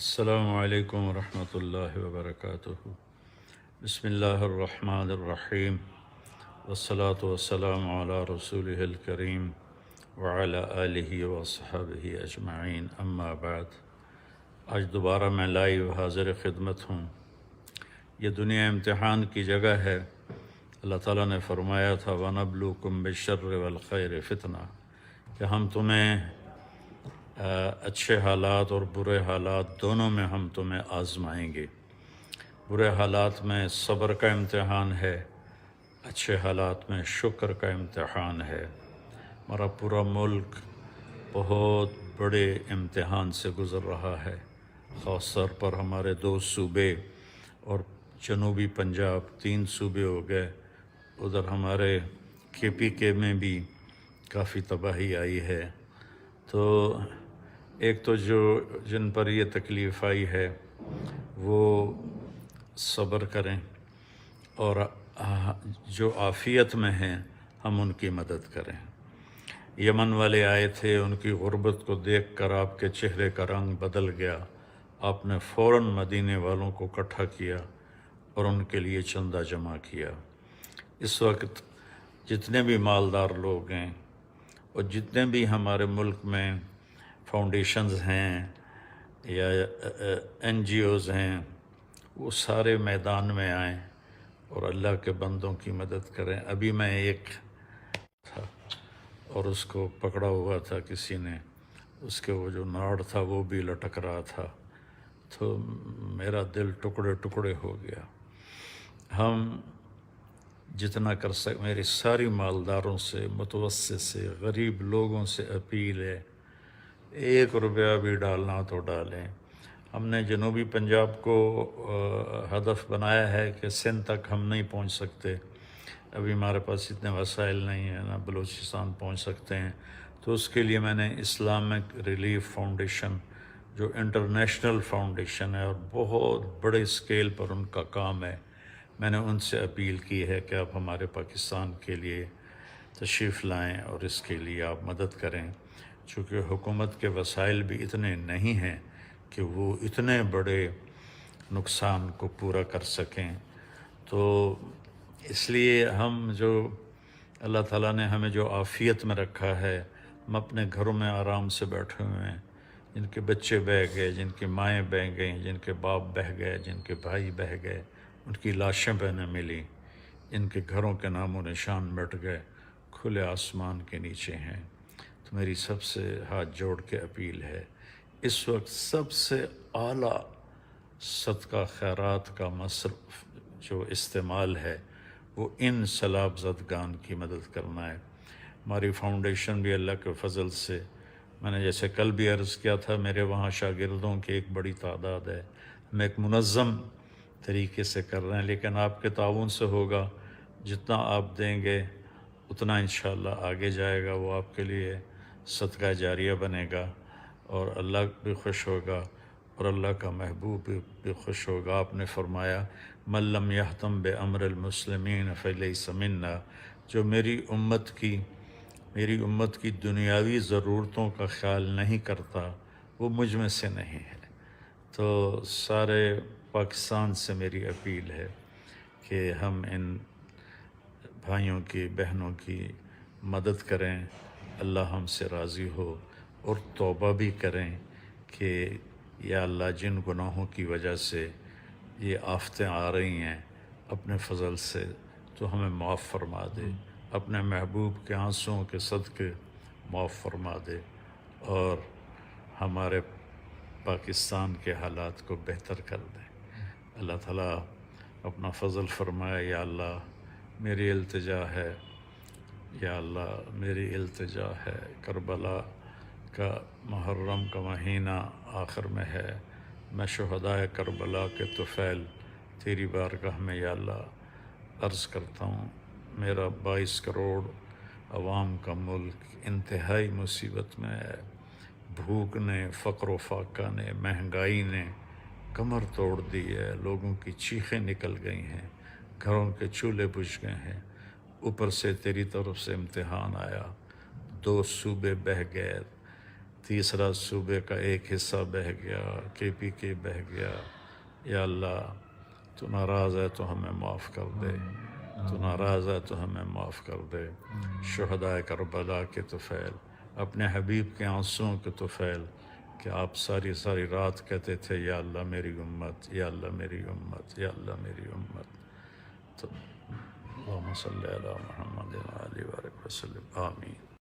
السلام علیکم ورحمۃ اللہ وبرکاتہ۔ بسم اللہ الرحمن الرحیم، والصلاة والسلام علی رسولہ الکریم وعلی آلہ وصحبہ اجمعین، اما بعد۔ آج دوبارہ میں لائیو حاضر خدمت ہوں۔ یہ دنیا امتحان کی جگہ ہے۔ اللہ تعالیٰ نے فرمایا تھا وَنَبْلُوكُمْ بِالشَّرِّ وَالْخَيْرِ فِتْنَةً، کہ ہم تمہیں اچھے حالات اور برے حالات دونوں میں ہم تمہیں آزمائیں گے۔ برے حالات میں صبر کا امتحان ہے، اچھے حالات میں شکر کا امتحان ہے۔ ہمارا پورا ملک بہت بڑے امتحان سے گزر رہا ہے، خاص طور پر ہمارے 2 صوبے اور جنوبی پنجاب 3 صوبے ہو گئے۔ ادھر ہمارے KPK میں بھی کافی تباہی آئی ہے۔ تو ایک تو جن پر یہ تکلیف آئی ہے وہ صبر کریں، اور جو عافیت میں ہیں ہم ان کی مدد کریں۔ یمن والے آئے تھے، ان کی غربت کو دیکھ کر آپ کے چہرے کا رنگ بدل گیا۔ آپ نے فوراً مدینے والوں کو اکٹھا کیا اور ان کے لیے چندہ جمع کیا۔ اس وقت جتنے بھی مالدار لوگ ہیں اور جتنے بھی ہمارے ملک میں فاؤنڈیشنز ہیں یا NGOs ہیں، وہ سارے میدان میں آئیں اور اللہ کے بندوں کی مدد کریں۔ ابھی میں ایک تھا اور اس کو پکڑا ہوا تھا کسی نے، اس کے وہ جو ناڑ تھا وہ بھی لٹک رہا تھا، تو میرا دل ٹکڑے ٹکڑے ہو گیا۔ ہم جتنا کر میری ساری مالداروں سے، متوسط سے، غریب لوگوں سے اپیل ہے، 1 روپیہ بھی ڈالنا تو ڈالیں۔ ہم نے جنوبی پنجاب کو ہدف بنایا ہے کہ سندھ تک ہم نہیں پہنچ سکتے، ابھی ہمارے پاس اتنے وسائل نہیں ہیں، نہ بلوچستان پہنچ سکتے ہیں۔ تو اس کے لیے میں نے اسلامک ریلیف فاؤنڈیشن، جو انٹرنیشنل فاؤنڈیشن ہے اور بہت بڑے اسکیل پر ان کا کام ہے، میں نے ان سے اپیل کی ہے کہ آپ ہمارے پاکستان کے لیے تشریف لائیں اور اس کے لیے آپ مدد کریں، چونکہ حکومت کے وسائل بھی اتنے نہیں ہیں کہ وہ اتنے بڑے نقصان کو پورا کر سکیں۔ تو اس لیے ہم جو اللہ تعالیٰ نے ہمیں جو عافیت میں رکھا ہے، ہم اپنے گھروں میں آرام سے بیٹھے ہوئے ہیں۔ جن کے بچے بہہ گئے، جن کی مائیں بہہ گئیں، جن کے باپ بہہ گئے، جن کے بھائی بہہ گئے، ان کی لاشیں پہ نہ ملی، ان کے گھروں کے نام و نشان مٹ گئے، کھلے آسمان کے نیچے ہیں۔ تو میری سب سے ہاتھ جوڑ کے اپیل ہے، اس وقت سب سے اعلیٰ صدقہ خیرات کا مصرف جو استعمال ہے وہ ان سیلاب زدگان کی مدد کرنا ہے۔ ہماری فاؤنڈیشن بھی اللہ کے فضل سے، میں نے جیسے کل بھی عرض کیا تھا، میرے وہاں شاگردوں کی ایک بڑی تعداد ہے، ہم ایک منظم طریقے سے کر رہے ہیں، لیکن آپ کے تعاون سے ہوگا۔ جتنا آپ دیں گے اتنا انشاءاللہ آگے جائے گا، وہ آپ کے لیے صدقہ جاریہ بنے گا، اور اللہ بھی خوش ہوگا اور اللہ کا محبوب بھی خوش ہوگا۔ آپ نے فرمایا من لم یہتم بامر المسلمین فلیس منا، جو میری امت کی دنیاوی ضرورتوں کا خیال نہیں کرتا وہ مجھ میں سے نہیں ہے۔ تو سارے پاکستان سے میری اپیل ہے کہ ہم ان بھائیوں کی، بہنوں کی مدد کریں، اللہ ہم سے راضی ہو، اور توبہ بھی کریں کہ یا اللہ جن گناہوں کی وجہ سے یہ آفتیں آ رہی ہیں اپنے فضل سے تو ہمیں معاف فرما دے، اپنے محبوب کے آنسوؤں کے صدقے معاف فرما دے، اور ہمارے پاکستان کے حالات کو بہتر کر دے۔ اللہ تعالیٰ اپنا فضل فرمائے۔ یا اللہ میری التجا ہے، یا اللہ میری التجا ہے، کربلا کا محرم کا مہینہ آخر میں ہے، میں شہدائے کربلا کے طفیل تیری بارگاہ میں یا اللہ عرض کرتا ہوں، میرا 22 کروڑ عوام کا ملک انتہائی مصیبت میں ہے۔ بھوک نے، فقر و فاقہ نے، مہنگائی نے کمر توڑ دی ہے، لوگوں کی چیخیں نکل گئی ہیں، گھروں کے چولہے بجھ گئے ہیں، اوپر سے تیری طرف سے امتحان آیا، 2 صوبے بہہ گئے، تیسرا صوبے کا ایک حصہ بہہ گیا، KPK بہہ گیا۔ یا اللہ تو ناراض ہے تو ہمیں معاف کر دے، تو ناراض ہے تو ہمیں معاف کر دے۔ شہدائے کربلا کے طفیل، اپنے حبیب کے آنسوؤں کے طفیل، کہ آپ ساری ساری رات کہتے تھے یا اللہ میری امت، یا اللہ میری امت، یا اللہ میری امت۔ تو اللہم صلی علی محمد وآلہ وسلم، آمین۔